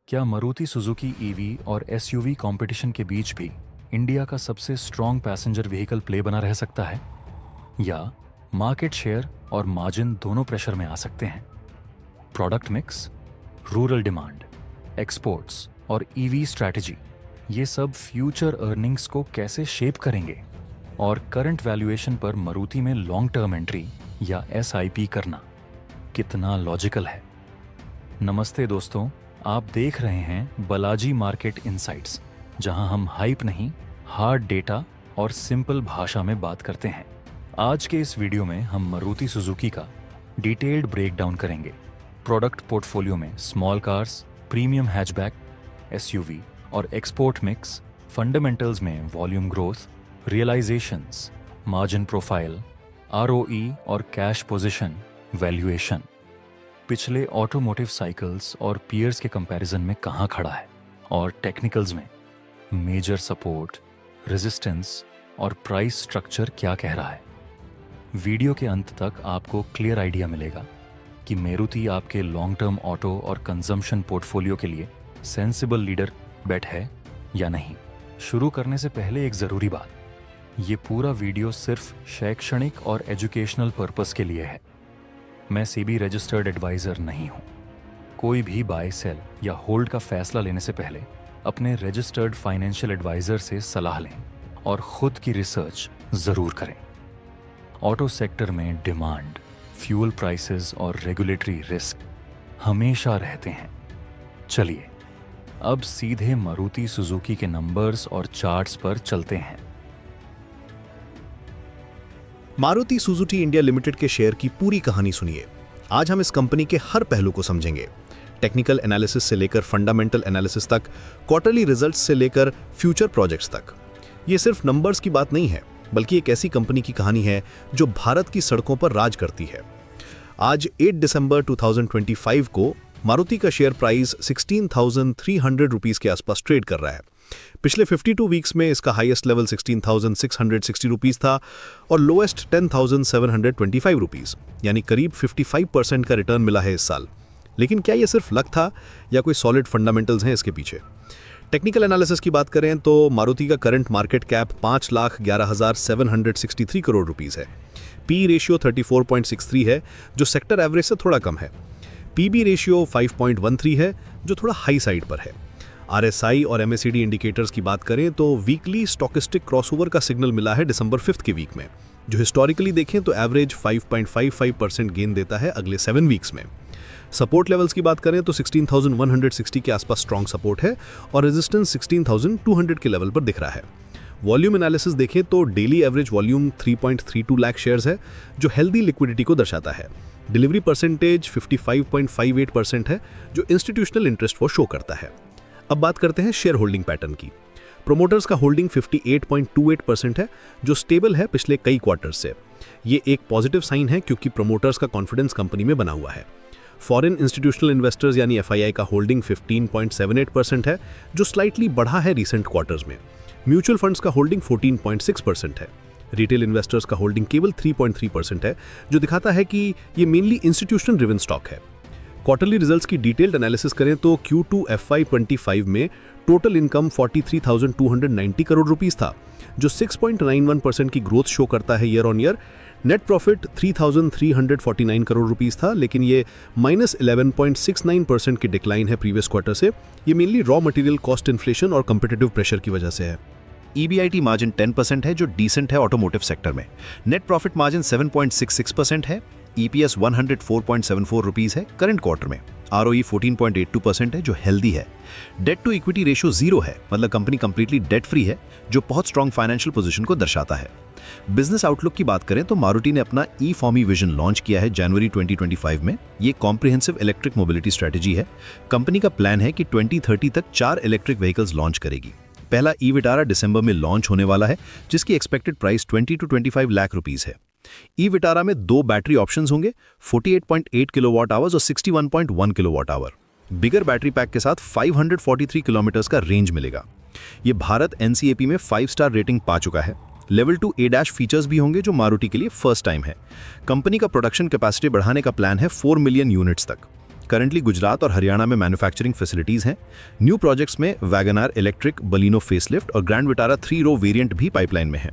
क्या Maruti Suzuki EV और SUV competition के बीच भी इंडिया का सबसे स्ट्रॉन्ग पैसेंजर व्हीकल प्ले बना रह सकता है? या मार्केट शेयर और मार्जिन दोनों प्रेशर में आ सकते हैं? Product mix, rural demand, exports और ईवी स्ट्रैटेजी, ये सब फ्यूचर अर्निंग्स को कैसे शेप करेंगे? और करंट वैल्यूएशन पर मारुति में लॉन्ग टर्म एंट्री या एसआईपी करना कितना लॉजिकल है? नमस्ते दोस्तों, आप देख रहे हैं बालाजी मार्केट इनसाइट्स, जहां हम हाइप नहीं, हार्ड डेटा और सिंपल भाषा में बात करते हैं। आज के इस वीडियो में हम मारुति सुजुकी का डिटेल्ड ब्रेकडाउन करेंगे। प्रोडक्ट पोर्टफोलियो में small cars, premium hatchback, SUV और एक्सपोर्ट मिक्स, फंडामेंटल्स में volume growth, realisations, margin profile, ROE और कैश पोजीशन, वैल्यूएशन, पिछले ऑटोमोटिव साइकिल्स और पीयर्स के कंपैरिजन में कहां खड़ा है, और टेक्निकल्स में मेजर सपोर्ट, रेजिस्टेंस और प्राइस स्ट्रक्चर क्या कह रहा है। वीडियो के अंत तक आपको क्लियर आइडिया मिलेगा कि मारुति आपके लॉन्ग टर्म ऑटो और कंजम्पशन पोर्टफोलियो के लिए सेंसिबल लीडर बेट है या नहीं। शुरू करने से पहले एक ज़रूरी बात, ये पूरा वीडियो सिर्फ शैक्षणिक और एजुकेशनल पर्पस के लिए है। मैं सेबी रजिस्टर्ड एडवाइज़र नहीं हूँ। कोई भी बाय, सेल या होल्ड का फैसला लेने से पहले अपने रजिस्टर्ड फाइनेंशियल एडवाइज़र से सलाह लें और खुद की रिसर्च ज़रूर करें। ऑटो सेक्टर में डिमांड, फ्यूल प्राइसेस और रेगुलेटरी रिस्क हमेशा रहते हैं। चलिए अब सीधे मारुति सुजुकी के नंबर्स और चार्ट्स पर चलते हैं। मारुति सुजुकी इंडिया लिमिटेड के शेयर की पूरी कहानी सुनिए। आज हम इस कंपनी के हर पहलू को समझेंगे, टेक्निकल एनालिसिस से लेकर फंडामेंटल एनालिसिस तक, क्वार्टरली रिजल्ट्स से लेकर फ्यूचर प्रोजेक्ट्स तक। ये सिर्फ नंबर्स की बात नहीं है, बल्कि एक ऐसी कंपनी की कहानी है जो भारत की सड़कों पर राज करती है। आज 8 दिसंबर 2025 को मारुति का शेयर प्राइस 16,300 रुपीस के आसपास ट्रेड कर रहा है। पिछले 52 वीक्स में इसका हाईएस्ट लेवल 16,660 रुपीस था और लोएस्ट 10,725 रुपीस, यानी करीब 55% का रिटर्न मिला है इस साल। लेकिन क्या ये सिर्फ लक था या कोई सॉलिड फंडामेंटल्स हैं इसके पीछे? टेक्निकल एनालिसिस की बात करें तो मारुति का current market cap 5,11,763 crore rupees है। पी रेशियो 34.63 है, जो सेक्टर एवरेज से थोड़ा कम है। पीबी रेशियो 5.13 है, जो थोड़ा हाई साइड पर है। आरएसआई और एमएसीडी इंडिकेटर्स की बात करें तो वीकली स्टॉकिस्टिक क्रॉसओवर का सिग्नल मिला है दिसंबर 5 के वीक में, जो हिस्टोरिकली देखें तो एवरेज 5.55% गेन देता है अगले 7 वीक्स में। सपोर्ट लेवल्स की बात करें तो 16,160 के आसपास स्ट्रॉन्ग सपोर्ट है और रेजिस्टेंस 16,200 के लेवल पर दिख रहा है। वॉल्यूम एनालिसिस देखें तो daily average volume 3.32 lakh shares है, जो हेल्दी लिक्विडिटी को दर्शाता है। डिलीवरी परसेंटेज 55.58% है, जो इंस्टीट्यूशनल इंटरेस्ट को शो करता है। अब बात करते हैं शेयर होल्डिंग पैटर्न की। प्रोमोटर्स का होल्डिंग 58.28% है, जो स्टेबल है पिछले कई क्वार्टर्स से। ये एक पॉजिटिव साइन है क्योंकि प्रोमोटर्स का कॉन्फिडेंस कंपनी में बना हुआ है। फॉरेन इंस्टीट्यूशनल इन्वेस्टर्स यानी एफआईआई का होल्डिंग 15.78% है, जो स्लाइटली बढ़ा है रिसेंट क्वार्टर्स में। म्यूचुअल फंड्स का होल्डिंग 14.6% है। रिटेल इन्वेस्टर्स का होल्डिंग केवल 3.3% है, जो दिखाता है कि ये मेनली इंस्टीट्यूशनल ड्रिवन स्टॉक है। क्वार्टरली रिजल्ट्स की डिटेल्ड एनालिसिस करें तो Q2 FY25 में टोटल इनकम 43,290 करोड़ रुपीस था, जो 6.91% की ग्रोथ शो करता है year on year. Net profit 3,349 crore rupees था, लेकिन ये -11.69% की डिक्लाइन है प्रीवियस क्वार्टर से। ये mainly raw material cost inflation और कम्पिटिटिव प्रेशर की वजह से है। EBIT मार्जिन 10% है, जो डिसेंट है ऑटोमोटिव सेक्टर में। नेट प्रॉफिट मार्जिन 7.66% है। EPS 104.74 रुपीस है करंट क्वार्टर में। ROE 14.82% है, जो हेल्दी है। डेट टू इक्विटी रेशियो 0 है, मतलब कंपनी कंप्लीटली डेट फ्री है, जो बहुत स्ट्रॉन्ग फाइनेंशियल पोजीशन को दर्शाता है। बिजनेस आउटलुक की बात करें तो मारुति ने अपना ई-फॉर्मी विजन लॉन्च किया है जनवरी 2025 में। ये कॉम्प्रिहेंसिव इलेक्ट्रिक मोबिलिटी स्ट्रेटेजी है। कंपनी का प्लान है कि 2030 तक 4 इलेक्ट्रिक व्हीकल्स लॉन्च करेगी। पहला ई विटारा दिसंबर में लॉन्च होने वाला है, जिसकी expected price 20 to 25 lakh rupees है। ई विटारा में 2 बैटरी ऑप्शंस होंगे, 48.8 किलोवाट आवर्स और 61.1 किलोवाट आवर। बिगर बैटरी पैक के साथ 543 किलोमीटर्स का रेंज मिलेगा। ये भारत NCAP में 5 स्टार रेटिंग पा चुका है। लेवल 2 ADAS फीचर्स भी होंगे, जो मारुति के लिए फर्स्ट टाइम है। कंपनी का प्रोडक्शन कैपेसिटी बढ़ाने का प्लान है 4 मिलियन यूनिट्स तक। करंटली गुजरात और हरियाणा में मैन्युफैक्चरिंग फैसिलिटीज हैं। न्यू प्रोजेक्ट्स में वैगनार इलेक्ट्रिक, बलिनो फेसलिफ्ट और ग्रैंड विटारा 3 रो वेरिएंट भी पाइपलाइन में है।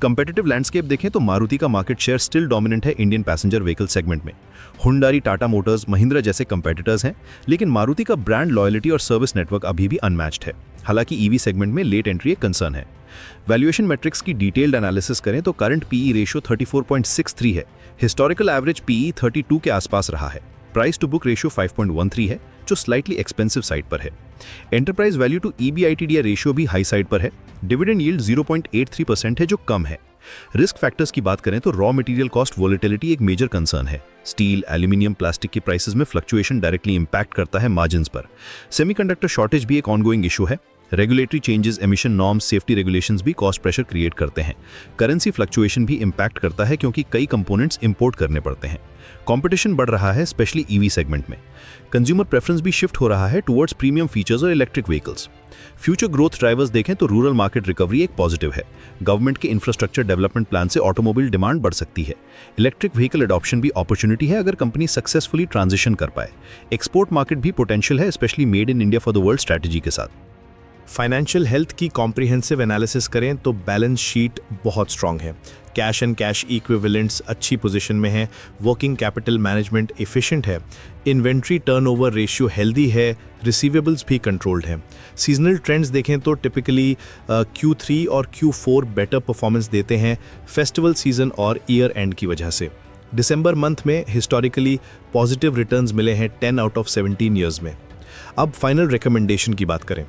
कंपेटिटिव लैंडस्केप देखें तो मारुति का मार्केट शेयर स्टिल डोमिनेंट है इंडियन पैसेंजर व्हीकल सेगमेंट में। हुंडाई, टाटा मोटर्स, महिंद्रा जैसे कंपेटिटर्स हैं, लेकिन मारुति का ब्रांड लॉयल्टी और सर्विस नेटवर्क अभी भी अनमैच्ड है। हालांकि ईवी सेगमेंट में लेट एंट्री एक कंसर्न है। वैल्यूएशन मैट्रिक्स की डिटेल्ड एनालिसिस करें तो करंट पीई रेशियो 34.63 है। हिस्टोरिकल एवरेज पीई 32 के आसपास रहा है। प्राइस टू बुक रेशियो 5.13 है, जो स्लाइटली एक्सपेंसिव साइड पर है। एंटरप्राइज वैल्यू टू ईबीआईटीडीआई रेशियो भी हाई साइड पर है। डिविडेंड यील्ड 0.83% है, जो कम है। रिस्क फैक्टर्स की बात करें तो रॉ मटेरियल कॉस्ट वोलेटिलिटी एक मेजर कंसर्न है। स्टील, एल्यूमिनियम, प्लास्टिक की प्राइसेस में फ्लक्चुएशन डायरेक्टली इंपैक्ट करता है मार्जिन्स पर। सेमीकंडक्टर शॉर्टेज भी एक ऑनगोइंग इशू है। Regulatory changes, emission norms, safety regulations भी कॉस्ट प्रेशर क्रिएट करते हैं। करेंसी फ्लक्चुएशन भी इंपैक्ट करता है क्योंकि कई कंपोनेंट्स इंपोर्ट करने पड़ते हैं। कंपटीशन बढ़ रहा है, स्पेशली ईवी सेगमेंट में। कंज्यूमर प्रेफरेंस भी शिफ्ट हो रहा है टुवर्ड्स प्रीमियम फीचर्स और electric vehicles. Future growth drivers देखें तो रूरल मार्केट रिकवरी एक पॉजिटिव है। गवर्नमेंट के इंफ्रास्ट्रक्चर डेवलपमेंट प्लान से ऑटोमोबाइल डिमांड बढ़ सकती है। इलेक्ट्रिक व्हीकल अडॉप्शन भी अपॉर्चुनिटी है अगर कंपनी सक्सेसफुली ट्रांजिशन कर पाए। एक्सपोर्ट मार्केट भी पोटेंशियल है, specially made in India for the world strategy के साथ। फाइनेंशियल हेल्थ की कॉम्प्रिहेंसिव एनालिसिस करें तो बैलेंस शीट बहुत स्ट्रांग है। कैश एंड कैश इक्विवेलेंट्स अच्छी पोजीशन में है। वर्किंग कैपिटल मैनेजमेंट एफिशिएंट है। इन्वेंट्री टर्नओवर रेशियो हेल्दी है। रिसीवेबल्स भी कंट्रोल्ड हैं। सीजनल ट्रेंड्स देखें तो टिपिकली Q3 और Q4 बेटर परफॉर्मेंस देते हैं फेस्टिवल सीजन और ईयर एंड की वजह से। दिसंबर मंथ में हिस्टोरिकली पॉजिटिव रिटर्न्स मिले हैं 10 आउट ऑफ 17 ईयर्स में। अब फाइनल रिकमेंडेशन की बात करें।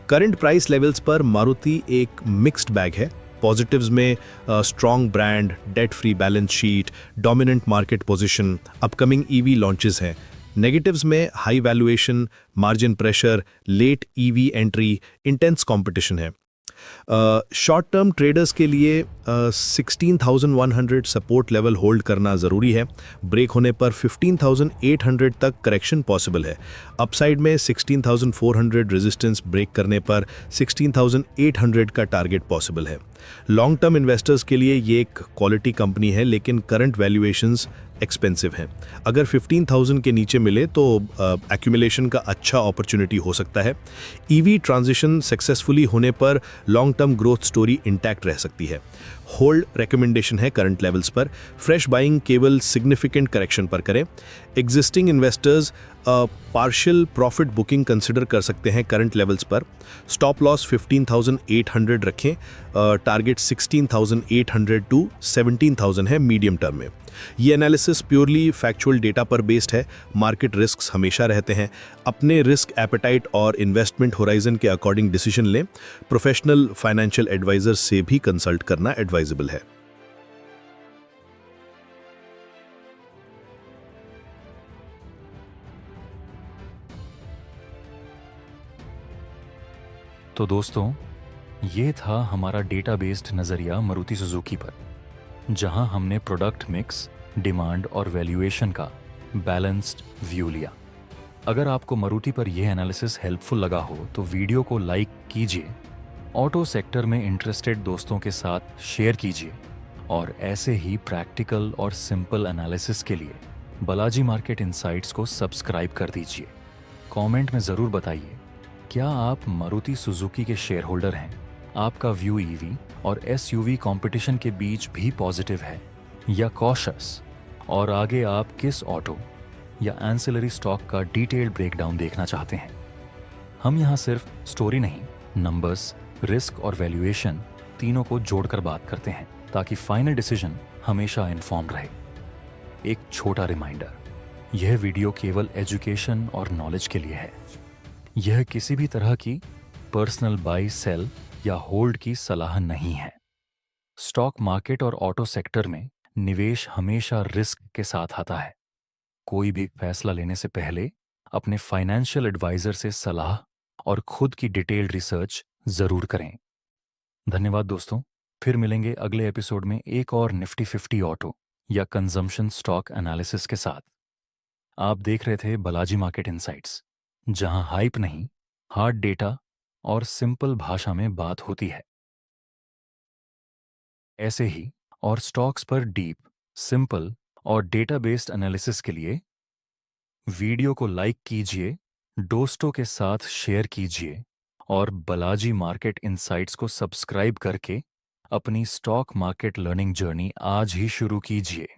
करंट प्राइस लेवल्स पर मारुति एक मिक्स्ड बैग है। पॉजिटिव्स में strong brand, debt free balance sheet, dominant market position, upcoming EV launches हैं। नेगेटिव्स में high valuation, margin pressure, late EV entry, intense competition है। शॉर्ट टर्म ट्रेडर्स के लिए 16,100 support level hold करना ज़रूरी है। ब्रेक होने पर 15,800 तक करेक्शन पॉसिबल है। अपसाइड में 16,400 रेजिस्टेंस, ब्रेक करने पर 16,800 का टारगेट पॉसिबल है। लॉन्ग टर्म इन्वेस्टर्स के लिए ये एक क्वालिटी कंपनी है, लेकिन करंट वैल्यूएशंस एक्सपेंसिव हैं। अगर 15,000 के नीचे मिले तो एक्यूमुलेशन का अच्छा अपॉर्चुनिटी हो सकता है। ईवी ट्रांजिशन सक्सेसफुली होने पर long term growth story intact रह सकती है। होल्ड रिकमेंडेशन है करंट लेवल्स पर। फ्रेश बाइंग केवल सिग्निफिकेंट करेक्शन पर करें। Existing investors partial profit booking consider कर सकते हैं करंट लेवल्स पर। स्टॉप लॉस 15,800 रखें। टारगेट 16,800 टू 17,000 है मीडियम टर्म में। ये एनालिसिस प्योरली फैक्चुअल डेटा पर बेस्ड है। मार्केट रिस्क्स हमेशा रहते हैं। अपने रिस्क एपेटाइट और इन्वेस्टमेंट होराइजन के अकॉर्डिंग डिसीजन लें। प्रोफेशनल फाइनेंशियल एडवाइजर से भी कंसल्ट करना एडवाइजेबल है। तो दोस्तों, ये था हमारा डेटा बेस्ड नज़रिया मारुति सुजुकी पर, जहां हमने प्रोडक्ट मिक्स, डिमांड और वैल्यूएशन का बैलेंस्ड व्यू लिया। अगर आपको मारुति पर यह एनालिसिस हेल्पफुल लगा हो तो वीडियो को लाइक कीजिए, ऑटो सेक्टर में इंटरेस्टेड दोस्तों के साथ शेयर कीजिए और ऐसे ही प्रैक्टिकल और सिंपल एनालिसिस के लिए बालाजी मार्केट इनसाइट्स को सब्सक्राइब कर दीजिए। कमेंट में ज़रूर बताइए, क्या आप मारुति सुजुकी के शेयर होल्डर हैं? आपका व्यू ईवी और एसयूवी कंपटीशन के बीच भी पॉजिटिव है या कॉशस? और आगे आप किस ऑटो या एंसिलरी स्टॉक का डिटेल्ड ब्रेकडाउन देखना चाहते हैं? हम यहाँ सिर्फ स्टोरी नहीं, नंबर्स, रिस्क और वैल्यूएशन तीनों को जोड़कर बात करते हैं ताकि फाइनल डिसीजन हमेशा इन्फॉर्म रहे। एक छोटा रिमाइंडर, यह वीडियो केवल एजुकेशन और नॉलेज के लिए है। यह किसी भी तरह की पर्सनल बाय, सेल या होल्ड की सलाह नहीं है। स्टॉक मार्केट और ऑटो सेक्टर में निवेश हमेशा रिस्क के साथ आता है। कोई भी फैसला लेने से पहले अपने फाइनेंशियल एडवाइजर से सलाह और खुद की डिटेल्ड रिसर्च जरूर करें। धन्यवाद दोस्तों, फिर मिलेंगे अगले एपिसोड में एक और निफ्टी 50 ऑटो या कंजम्पशन स्टॉक एनालिसिस के साथ। आप देख रहे थे बालाजी मार्केट इनसाइट्स, जहां हाइप नहीं, हार्ड डेटा और सिंपल भाषा में बात होती है। ऐसे ही और स्टॉक्स पर डीप, सिंपल और डेटा बेस्ड एनालिसिस के लिए वीडियो को लाइक कीजिए, दोस्तों के साथ शेयर कीजिए और बालाजी मार्केट इनसाइट्स को सब्सक्राइब करके अपनी स्टॉक मार्केट लर्निंग जर्नी आज ही शुरू कीजिए।